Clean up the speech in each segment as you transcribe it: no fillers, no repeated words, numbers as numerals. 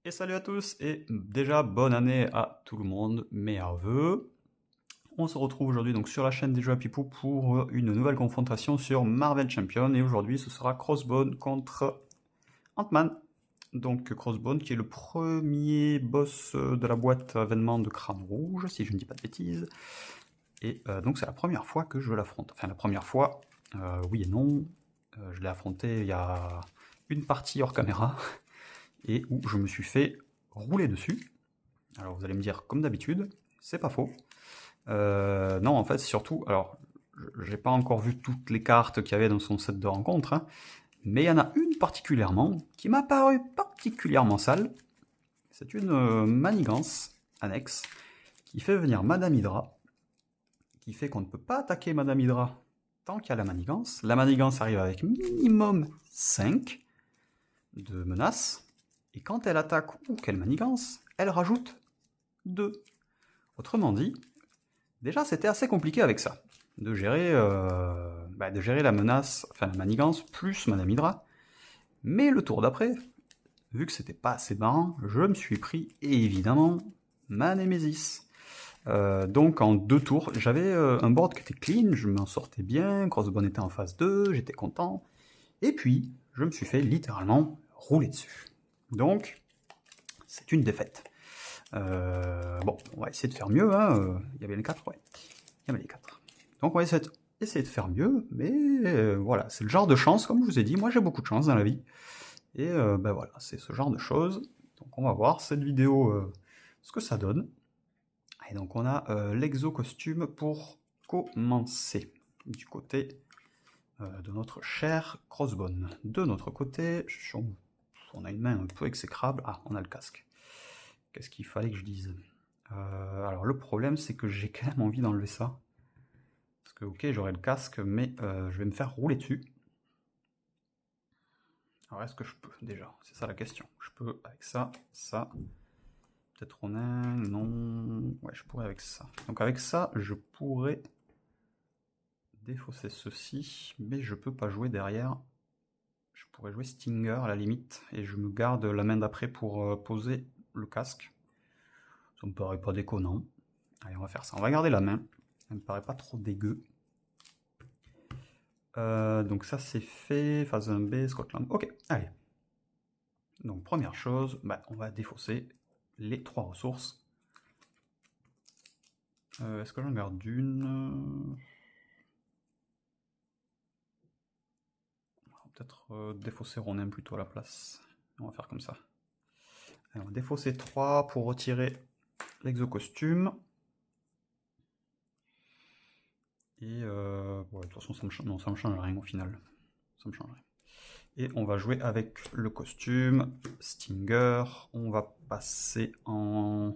Et salut à tous, et déjà bonne année à tout le monde, meilleurs vœux. On se retrouve aujourd'hui donc sur la chaîne des jeux à Pipou pour une nouvelle confrontation sur Marvel Champion, et aujourd'hui ce sera Crossbone contre Ant-Man. Donc Crossbone qui est le premier boss de la boîte événement de Crâne Rouge, si je ne dis pas de bêtises. Et donc c'est la première fois que je l'affronte. Enfin la première fois, oui et non. Je l'ai affronté il y a une partie hors caméra, et où je me suis fait rouler dessus. Alors vous allez me dire, comme d'habitude, c'est pas faux. Non, en fait, surtout, alors, j'ai pas encore vu toutes les cartes qu'il y avait dans son set de rencontres, hein, mais il y en a une particulièrement qui m'a paru particulièrement sale. C'est une manigance annexe qui fait venir Madame Hydra, qui fait qu'on ne peut pas attaquer Madame Hydra tant qu'il y a la manigance. La manigance arrive avec minimum 5 de menaces, et quand elle attaque ou qu'elle manigance, elle rajoute 2. Autrement dit, déjà c'était assez compliqué avec ça, de gérer la menace, enfin la manigance, plus Madame Hydra. Mais le tour d'après, vu que c'était pas assez marrant, je me suis pris, évidemment, ma Némésis. Donc en 2 tours, j'avais un board qui était clean, je m'en sortais bien, Crossbone était en phase 2, j'étais content. Et puis, je me suis fait littéralement rouler dessus. Donc, c'est une défaite. Bon, on va essayer de faire mieux. Hein. Il y avait les 4, ouais. Il y avait les 4. Donc on va essayer de faire mieux, mais voilà, c'est le genre de chance, comme je vous ai dit, moi j'ai beaucoup de chance dans la vie. Et ben voilà, c'est ce genre de choses. Donc on va voir cette vidéo, ce que ça donne. Et donc on a l'exo-costume pour commencer, du côté de notre cher Crossbone. De notre côté, on a une main un peu exécrable. Ah, on a le casque. Qu'est-ce qu'il fallait que je dise? Alors le problème, c'est que j'ai quand même envie d'enlever ça. Parce que ok, j'aurai le casque, mais je vais me faire rouler dessus. Alors est-ce que je peux déjà? C'est ça la question. Je peux avec ça, ça. Peut-être Ronin, non. Ouais, je pourrais avec ça. Donc avec ça, je pourrais défausser ceci, mais je peux pas jouer derrière. Je pourrais jouer Stinger à la limite, et je me garde la main d'après pour poser le casque. Ça me paraît pas déconnant. Allez, on va faire ça. On va garder la main. Ça me paraît pas trop dégueu. Donc ça c'est fait. Phase 1B, Scotland. Ok, allez. Donc première chose, on va défausser les 3 ressources. Est-ce que j'en garde une? On va peut-être défausser Ronin plutôt à la place. On va faire comme ça. Allez, on va défausser 3 pour retirer l'exo-costume. Et bon, de toute façon, ça me change rien au final. Ça me change rien. Et on va jouer avec le costume, Stinger. On va passer en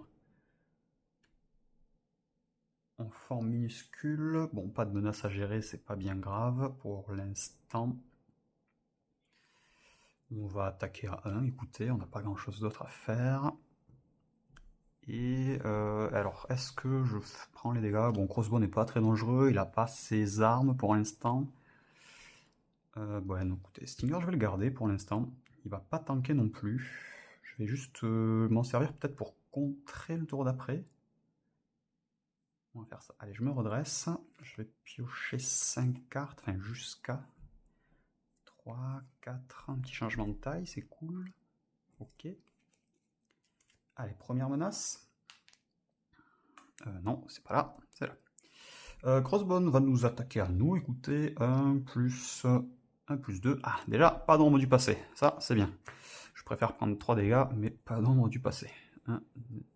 forme minuscule. Bon, pas de menace à gérer, c'est pas bien grave pour l'instant. On va attaquer à 1, écoutez, on n'a pas grand chose d'autre à faire. Et alors, est-ce que je prends les dégâts? Bon, Crossbow n'est pas très dangereux, il n'a pas ses armes pour l'instant. Bon, écoutez, Stinger, je vais le garder pour l'instant. Il va pas tanker non plus. Je vais juste m'en servir peut-être pour contrer le tour d'après. On va faire ça. Allez, je me redresse. Je vais piocher 5 cartes, enfin jusqu'à 3, 4, un petit changement de taille, c'est cool. Ok. Allez, première menace. Non, c'est pas là, c'est là. Crossbone va nous attaquer à nous, écoutez, 1 plus 2. Ah, déjà, pas d'ombre du passé, ça c'est bien. Je préfère prendre 3 dégâts, mais pas d'ombre du passé.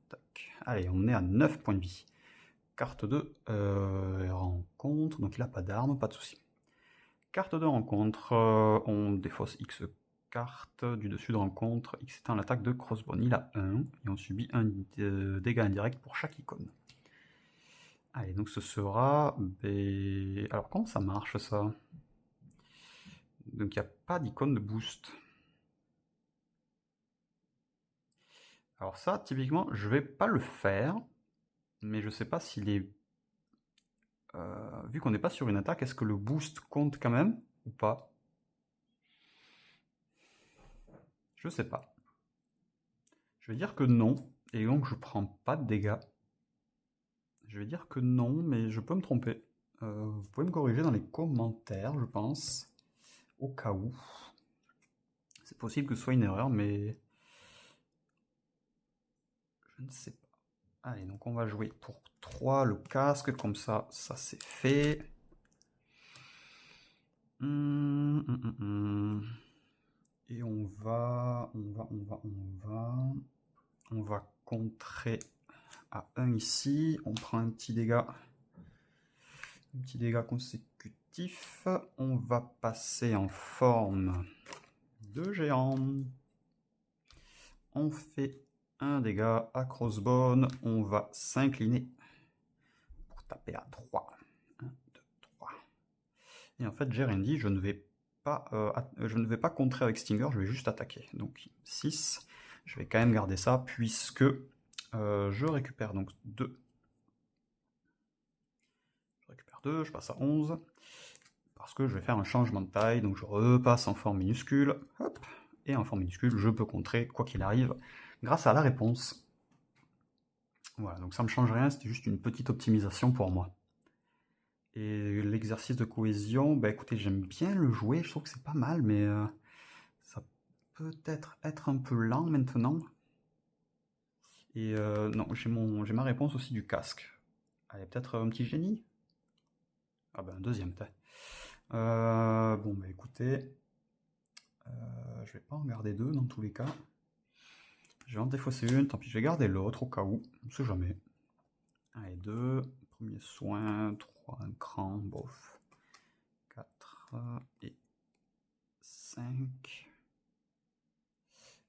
Tac. Allez, on est à 9 points de vie. Carte de rencontre, donc il n'a pas d'arme, pas de souci. Carte de rencontre, on défausse X cartes du dessus de rencontre. X étant l'attaque de Crossbone, il a 1, et on subit un dégât indirect pour chaque icône. Allez, donc ce sera... Alors comment ça marche ça? Donc il n'y a pas d'icône de boost. Alors ça, typiquement, je vais pas le faire, mais je sais pas s'il est... vu qu'on n'est pas sur une attaque, est-ce que le boost compte quand même ou pas? Je sais pas. Je vais dire que non, et donc je prends pas de dégâts. Je vais dire que non, mais je peux me tromper. Vous pouvez me corriger dans les commentaires, je pense, au cas où. C'est possible que ce soit une erreur, mais je ne sais pas. Allez, donc on va jouer pour 3 le casque, comme ça c'est fait. Et on va contrer à 1 ici. On prend un petit dégât consécutif. On va passer en forme de géant. On fait un dégât à crossbone. On va s'incliner pour taper à 3. 1, 2, 3. Et en fait, j'ai rien dit, je ne vais pas contrer avec Stinger, je vais juste attaquer. Donc 6, je vais quand même garder ça, puisque je récupère donc 2. Je récupère 2, je passe à 11, parce que je vais faire un changement de taille, donc je repasse en forme minuscule, hop, et en forme minuscule, je peux contrer, quoi qu'il arrive, grâce à la réponse. Voilà, donc ça ne me change rien, c'était juste une petite optimisation pour moi. Et l'exercice de cohésion, bah écoutez, j'aime bien le jouer, je trouve que c'est pas mal, mais ça peut être un peu lent maintenant. Et non, j'ai ma réponse aussi du casque. Allez, peut-être un petit génie? Ah ben un deuxième, peut-être. Bon, bah écoutez, je vais pas en garder deux dans tous les cas. Je vais en défausser une, tant pis, je vais garder l'autre au cas où, on sait jamais. Allez, 2, premier soin, 3, un cran, bof. 4 et 5.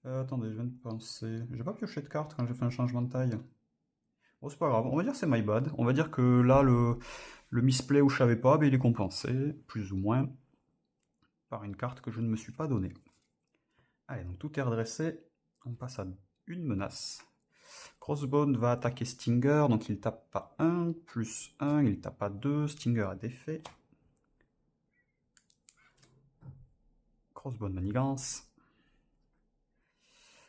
Attendez, je viens de penser. J'ai pas pioché de carte quand j'ai fait un changement de taille. Bon, c'est pas grave, on va dire que c'est my bad. On va dire que là, le misplay où je savais pas, ben, il est compensé, plus ou moins, par une carte que je ne me suis pas donnée. Allez, donc tout est redressé. On passe à une menace. Crossbone va attaquer Stinger, donc il tape pas 1, plus 1, il tape pas 2, Stinger a défait. Crossbone manigance.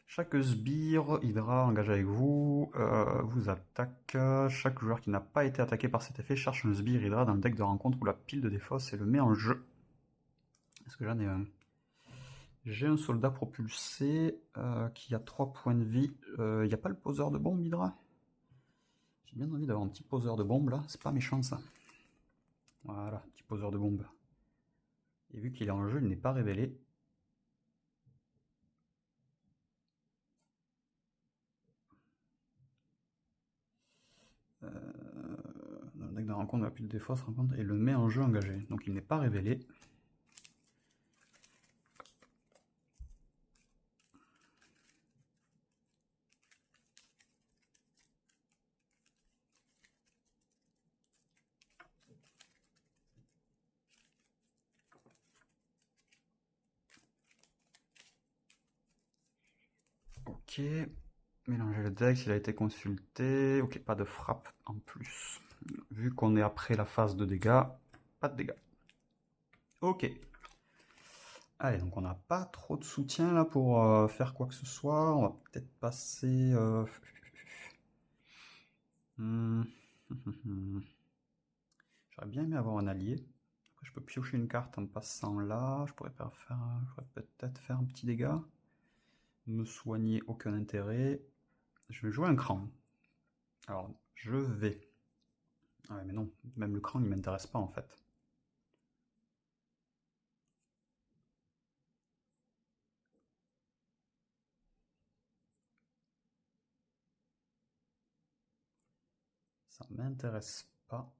Chaque sbire, Hydra engagé avec vous, vous attaque. Chaque joueur qui n'a pas été attaqué par cet effet cherche un sbire Hydra dans le deck de rencontre ou la pile de défausse et le met en jeu. Est-ce que j'en ai un? J'ai un soldat propulsé qui a 3 points de vie. Il n'y a pas le poseur de bombe, Hydra? J'ai bien envie d'avoir un petit poseur de bombe là, c'est pas méchant ça. Voilà, petit poseur de bombe. Et vu qu'il est en jeu, il n'est pas révélé. Dans le deck de rencontre, la pile de défausse rencontre et le met en jeu engagé. Donc il n'est pas révélé. Ok, mélanger le deck s'il a été consulté. Ok, pas de frappe en plus. Vu qu'on est après la phase de dégâts, pas de dégâts. Ok. Allez, donc on n'a pas trop de soutien là pour faire quoi que ce soit. On va peut-être passer... J'aurais bien aimé avoir un allié. Après, je peux piocher une carte en passant là. Je pourrais peut-être faire un petit dégât. Me soigner, aucun intérêt. Je vais jouer un cran. Alors, je vais... Ouais, mais non, même le cran, il m'intéresse pas en fait. Ça m'intéresse pas.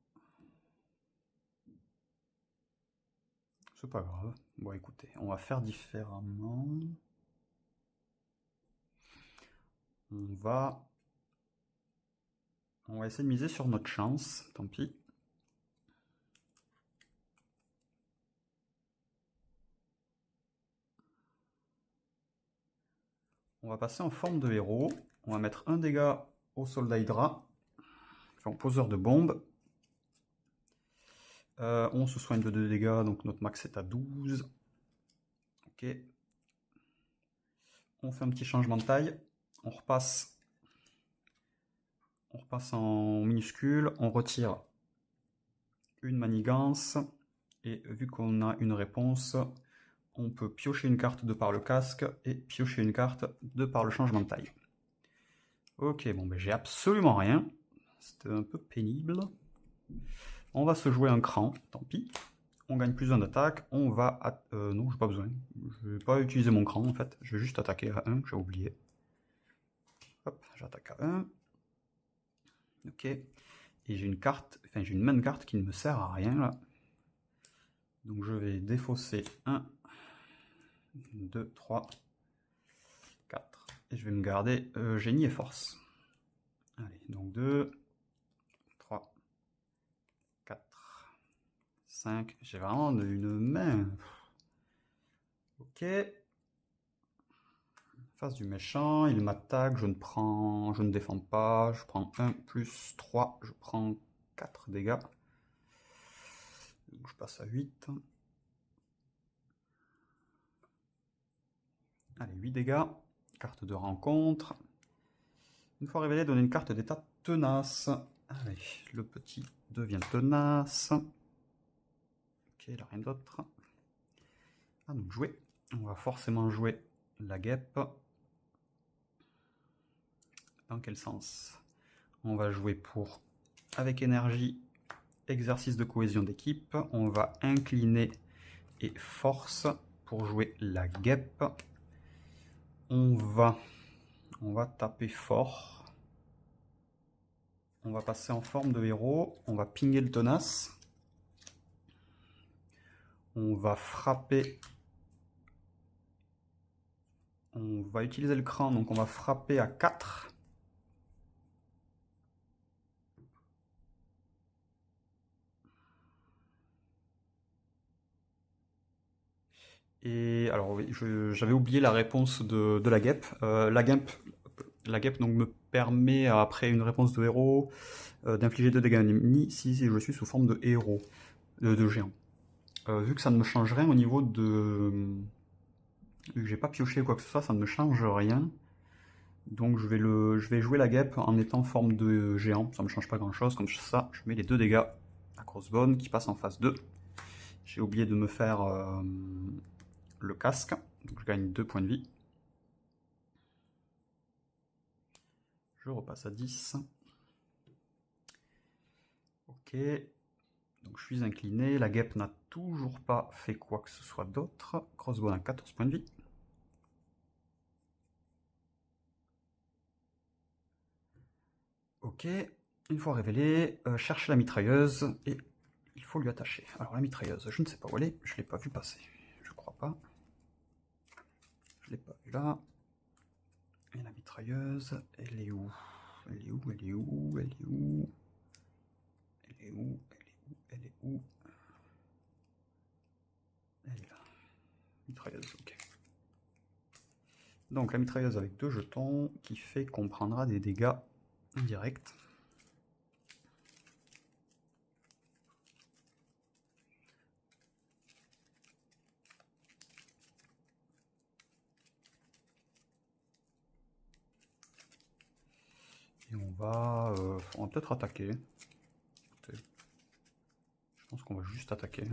C'est pas grave. Bon, écoutez, on va faire différemment. On va essayer de miser sur notre chance, tant pis. On va passer en forme de héros. On va mettre un dégât au soldat Hydra, enfin au poseur de bombe. On se soigne de 2 dégâts, donc notre max est à 12. Ok. On fait un petit changement de taille. On repasse en minuscule, on retire une manigance, et vu qu'on a une réponse, on peut piocher une carte de par le casque et piocher une carte de par le changement de taille. Ok, bon, ben j'ai absolument rien. C'était un peu pénible. On va se jouer un cran, tant pis. On gagne plus 1 d'attaque. On va... non, j'ai pas besoin. Je vais pas utiliser mon cran, en fait. Je vais juste attaquer à 1, j'ai oublié. Hop, j'attaque à 1. Ok. Et j'ai une carte, enfin j'ai une main de carte qui ne me sert à rien, là. Donc je vais défausser 1, 2, 3, 4. Et je vais me garder génie et force. Allez, donc 2, 3, 4, 5. J'ai vraiment une main. Ok. Face du méchant, il m'attaque, je ne défends pas, je prends 1 plus 3, je prends 4 dégâts. Donc je passe à 8. Allez, 8 dégâts. Carte de rencontre. Une fois révélé, donnez une carte d'état tenace. Allez, le petit devient tenace. Ok, il n'a rien d'autre. Ah, donc jouer. On va forcément jouer la guêpe. Dans quel sens? On va jouer pour, avec énergie, exercice de cohésion d'équipe. On va incliner et force pour jouer la guêpe. On va taper fort. On va passer en forme de héros. On va pinguer le tenace. On va frapper. On va utiliser le cran, donc on va frapper à 4. Et alors oui, j'avais oublié la réponse de la guêpe. La guêpe donc, me permet, après une réponse de héros, d'infliger 2 dégâts ennemis si je suis sous forme de héros, de géant. Vu que ça ne me change rien au niveau de... Vu que j'ai pas pioché quoi que ce soit, ça ne me change rien. Donc je vais jouer la guêpe en étant en forme de géant, ça ne me change pas grand chose. Comme ça, je mets les 2 dégâts à Crossbone qui passe en phase 2. J'ai oublié de me faire le casque, donc je gagne 2 points de vie. Je repasse à 10. Ok, donc je suis incliné, la guêpe n'a toujours pas fait quoi que ce soit d'autre. Crossbone a 14 points de vie. Ok, une fois révélé, cherche la mitrailleuse et il faut lui attacher. Alors la mitrailleuse, je ne sais pas où elle est, je ne l'ai pas vue passer. Je crois pas. Je l'ai pas vue là. Et la mitrailleuse, elle est où? Elle est où? Elle est où? Elle est où? Elle est où? Elle est où? Elle est là. Mitrailleuse, ok. Donc la mitrailleuse avec 2 jetons qui fait qu'on prendra des dégâts indirects. Et on va peut-être attaquer. Je pense qu'on va juste attaquer.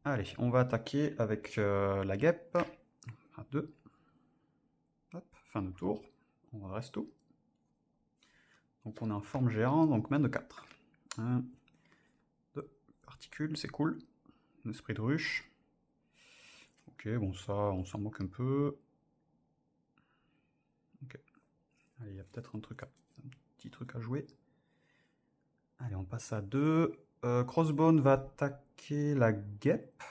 Allez, on va attaquer avec la guêpe. À 2. Hop, fin de tour. On redresse tout. Donc on est en forme géant, donc main de 4. 1, 2, particules, c'est cool. Un esprit de ruche. Ok, bon ça, on s'en moque un peu. Ok. Allez, il y a peut-être un petit truc à jouer. Allez, on passe à 2. Crossbone va attaquer la guêpe.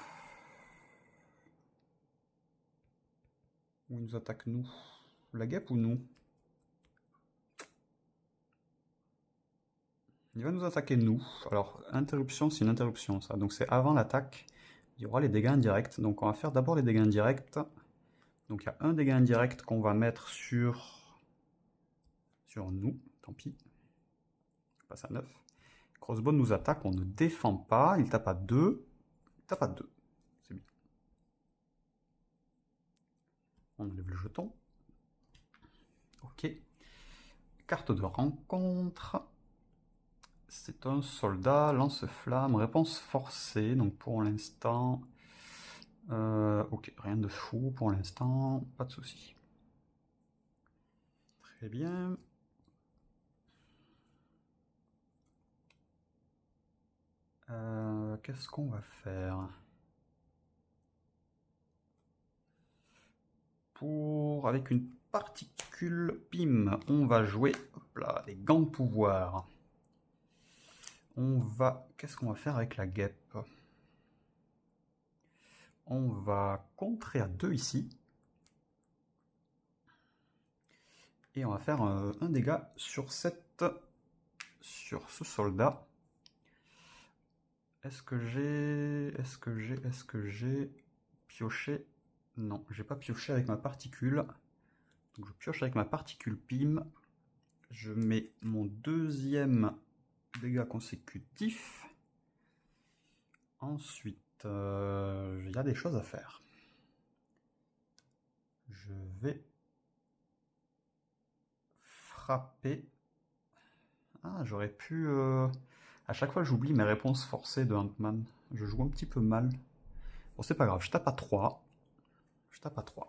Ou il nous attaque nous? La guêpe ou nous? Il va nous attaquer nous. Alors, interruption, c'est une interruption ça. Donc c'est avant l'attaque. Il y aura les dégâts indirects. Donc on va faire d'abord les dégâts indirects. Donc il y a un dégât indirect qu'on va mettre sur nous. Tant pis. On passe à 9. Crossbone nous attaque, on ne défend pas. Il tape à 2. Il tape à 2. C'est On enlève le jeton. Ok. Carte de rencontre. C'est un soldat, lance-flamme, réponse forcée. Donc pour l'instant... ok, rien de fou pour l'instant, pas de souci. Très bien. Qu'est-ce qu'on va faire? Avec une particule PIM, on va jouer hop là, des gants de pouvoir. Qu'est-ce qu'on va faire avec la guêpe? On va contrer à 2 ici. Et on va faire un dégât sur ce soldat. Est-ce que j'ai pioché? Non, j'ai pas pioché avec ma particule. Donc je pioche avec ma particule PIM. Je mets mon deuxième dégât consécutif. Ensuite, il y a des choses à faire. Je vais frapper. Ah, j'aurais pu... À chaque fois, j'oublie mes réponses forcées de Ant-Man. Je joue un petit peu mal. Bon, c'est pas grave, je tape à 3. Je tape à 3.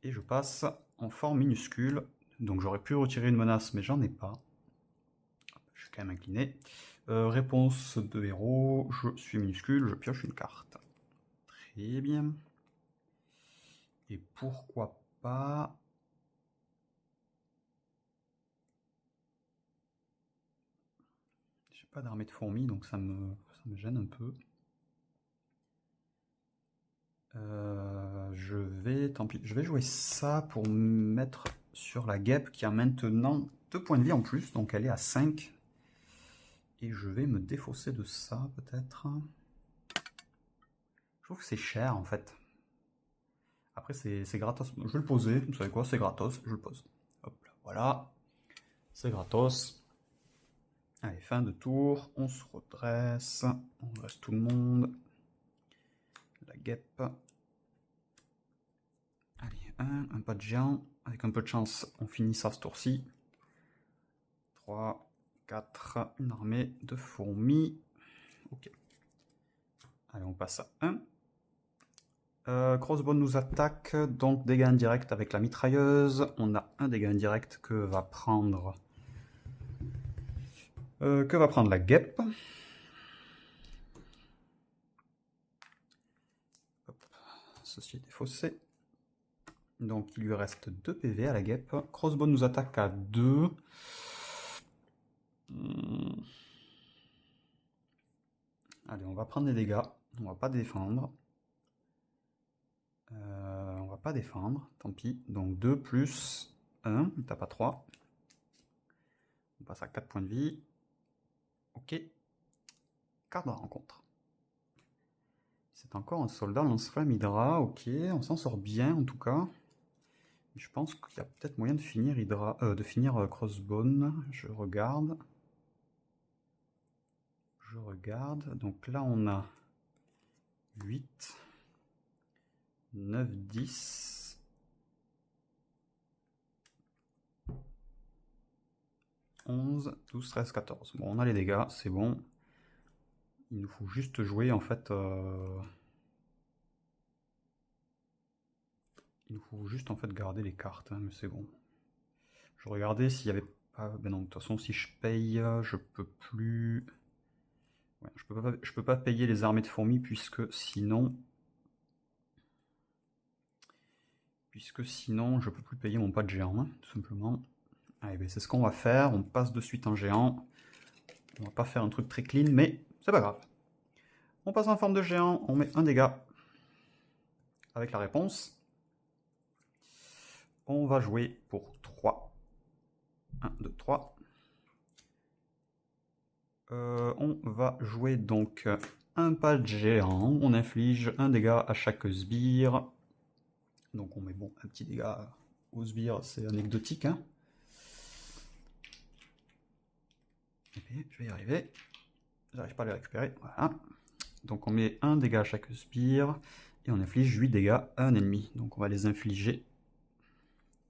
Et je passe en forme minuscule. Donc j'aurais pu retirer une menace, mais j'en ai pas. Je suis quand même incliné. Réponse de héros, je suis minuscule, je pioche une carte. Très bien. Et pourquoi pas... J'ai pas d'armée de fourmis, donc ça me gêne un peu. Tant pis, je vais jouer ça pour me mettre sur la guêpe qui a maintenant 2 points de vie en plus, donc elle est à 5. Et je vais me défausser de ça peut-être. Je trouve que c'est cher en fait. Après c'est gratos, je vais le poser, vous savez quoi, c'est gratos, je le pose. Hop là, voilà, c'est gratos. Allez, fin de tour, on se redresse, on redresse tout le monde. La guêpe. Allez, un pas de géant. Avec un peu de chance, on finit ça ce tour-ci. 3, 4, une armée de fourmis. Ok. Allez, on passe à 1. Crossbow nous attaque, donc dégâts indirects avec la mitrailleuse. On a un dégât indirect que va prendre la guêpe. Hop. Ceci est défaussé. Donc il lui reste 2 PV à la guêpe. Crossbow nous attaque à 2. Allez, on va prendre les dégâts. On va pas défendre. On va pas défendre, tant pis. Donc 2 plus 1, il tape à 3. On passe à 4 points de vie. Ok. Carte de rencontre. C'est encore un soldat lance-flamme Hydra. Ok, on s'en sort bien en tout cas. Je pense qu'il y a peut-être moyen de finir Crossbone. Je regarde. Donc là on a 8, 9, 10. 11, 12, 13, 14. Bon, on a les dégâts, c'est bon. Il nous faut juste jouer en fait... Il nous faut juste en fait garder les cartes, hein, mais c'est bon. Je regardais s'il y avait pas... Ben non, de toute façon, si je paye, je peux plus... Ouais, je peux pas payer les armées de fourmis puisque sinon... je peux plus payer mon pas de géant, hein, tout simplement. Allez, ben c'est ce qu'on va faire, on passe de suite en géant. On va pas faire un truc très clean, mais c'est pas grave. On passe en forme de géant, on met un dégât avec la réponse. On va jouer pour 3. 1, 2, 3. On va jouer donc un pas de géant. On inflige un dégât à chaque sbire. Donc on met bon un petit dégât au sbire, c'est anecdotique. Hein. Et je vais y arriver. J'arrive pas à les récupérer. Voilà. Donc on met un dégât à chaque sbire. Et on inflige 8 dégâts à un ennemi. Donc on va les infliger.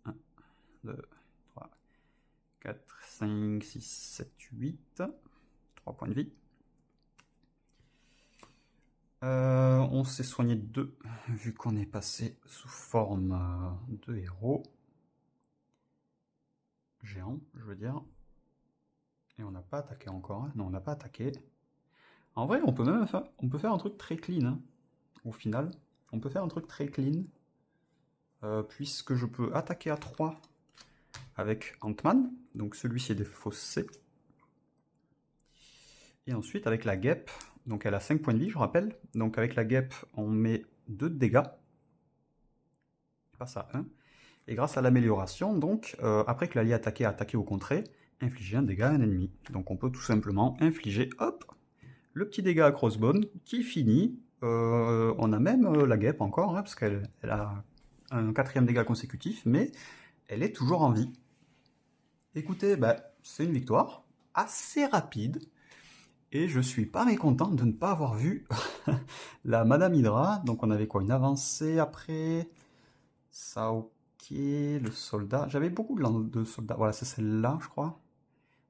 1, 2, 3, 4, 5, 6, 7, 8. 3 points de vie. On s'est soigné de 2, vu qu'on est passé sous forme de héros. Géant, je veux dire. Et on n'a pas attaqué encore. Hein. Non, on n'a pas attaqué. En vrai, on peut même faire un truc très clean. Hein. Au final, on peut faire un truc très clean. Puisque je peux attaquer à 3 avec Ant-Man. Donc celui-ci est défaussé. Et ensuite, avec la guêpe, donc elle a 5 points de vie, je rappelle. Donc avec la guêpe, on met 2 de dégâts. Je passe à 1. Et grâce à l'amélioration, donc, après que l'allié attaqué a attaqué ou contré, infliger un dégât à un ennemi. Donc on peut tout simplement infliger, hop, le petit dégât à Crossbone qui finit. On a même la guêpe encore, hein, parce qu'elle a un 4e dégât consécutif, mais elle est toujours en vie. Écoutez, bah, c'est une victoire assez rapide. Et je suis pas mécontent de ne pas avoir vu la Madame Hydra. Donc on avait quoi? Une avancée après ça, ok. Le soldat. J'avais beaucoup de soldats. Voilà, c'est celle-là, je crois.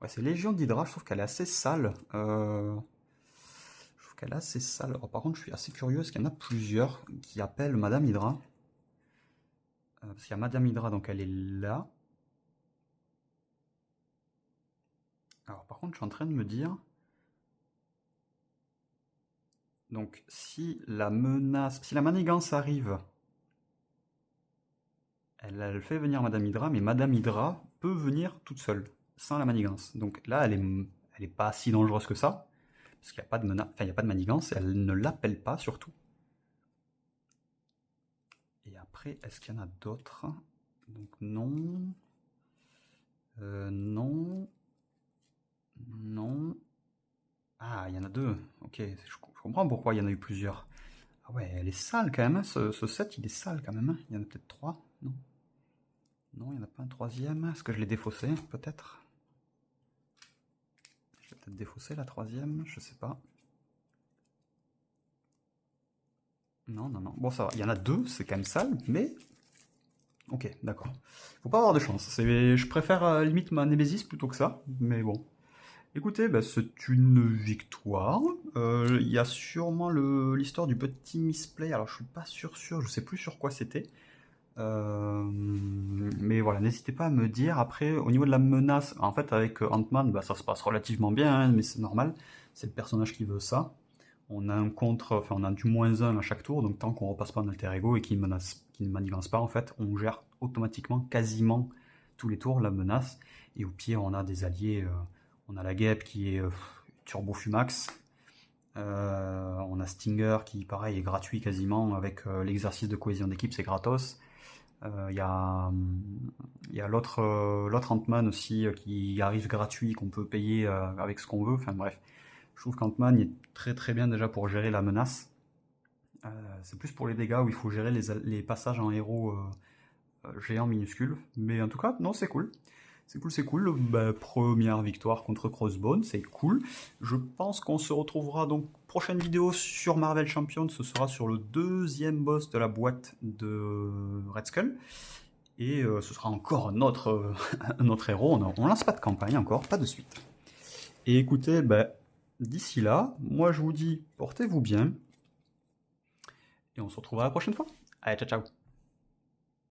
Ouais, c'est Légion d'Hydra. Je trouve qu'elle est assez sale. Je trouve qu'elle est assez sale. Alors, par contre, je suis assez curieux. Est-ce qu'il y en a plusieurs qui appellent Madame Hydra? Parce qu'il y a Madame Hydra, donc elle est là. Alors, par contre, je suis en train de me dire. Donc, si la menace. Si la manigance arrive. Elle fait venir Madame Hydra, mais Madame Hydra peut venir toute seule, sans la manigance. Donc là, elle est pas si dangereuse que ça, parce qu'il n'y a pas de il y a pas de manigance, et elle ne l'appelle pas surtout. Et après, est-ce qu'il y en a d'autres? Donc non. Non. Non. Ah, il y en a 2. Ok, je comprends pourquoi il y en a eu plusieurs. Ah ouais, elle est sale quand même, hein. Ce set, il est sale quand même. Hein. Il y en a peut-être 3, non? Non, il n'y en a pas un 3e. Est-ce que je l'ai défaussé, peut-être? Je vais peut-être défausser la 3e, je sais pas. Non, non, non. Bon, ça va. Il y en a 2, c'est quand même sale, mais... Ok, d'accord. Faut pas avoir de chance. Je préfère limite ma Némésis plutôt que ça, mais bon. Écoutez, bah, c'est une victoire. Il y a sûrement l'histoire du petit misplay. Alors, je suis pas sûr, je sais plus sur quoi c'était. Mais voilà, n'hésitez pas à me dire. Après, au niveau de la menace, en fait, avec Ant-Man, bah, ça se passe relativement bien, hein, mais c'est normal. C'est le personnage qui veut ça. On a on a du -1 à chaque tour, donc tant qu'on repasse pas en alter ego et qu'il ne manigance pas, en fait, on gère automatiquement, quasiment tous les tours, la menace. Et au pire, on a des alliés. On a la guêpe qui est Turbo Fumax. On a Stinger qui, pareil, est gratuit quasiment. Avec l'exercice de cohésion d'équipe, c'est gratos. Il y a l'autre Ant-Man aussi qui arrive gratuit, qu'on peut payer avec ce qu'on veut. Enfin bref, je trouve qu'Ant-Man est très très bien déjà pour gérer la menace. C'est plus pour les dégâts où il faut gérer les passages en héros géant minuscule. Mais en tout cas, non, c'est cool. C'est cool. Bah, première victoire contre Crossbone, c'est cool. Je pense qu'on se retrouvera donc prochaine vidéo sur Marvel Champions. Ce sera sur le 2e boss de la boîte de Red Skull. Et ce sera encore un autre héros. On lance pas de campagne encore, pas de suite. Et écoutez, bah, d'ici là, moi je vous dis portez-vous bien. Et on se retrouvera la prochaine fois. Allez, ciao ciao.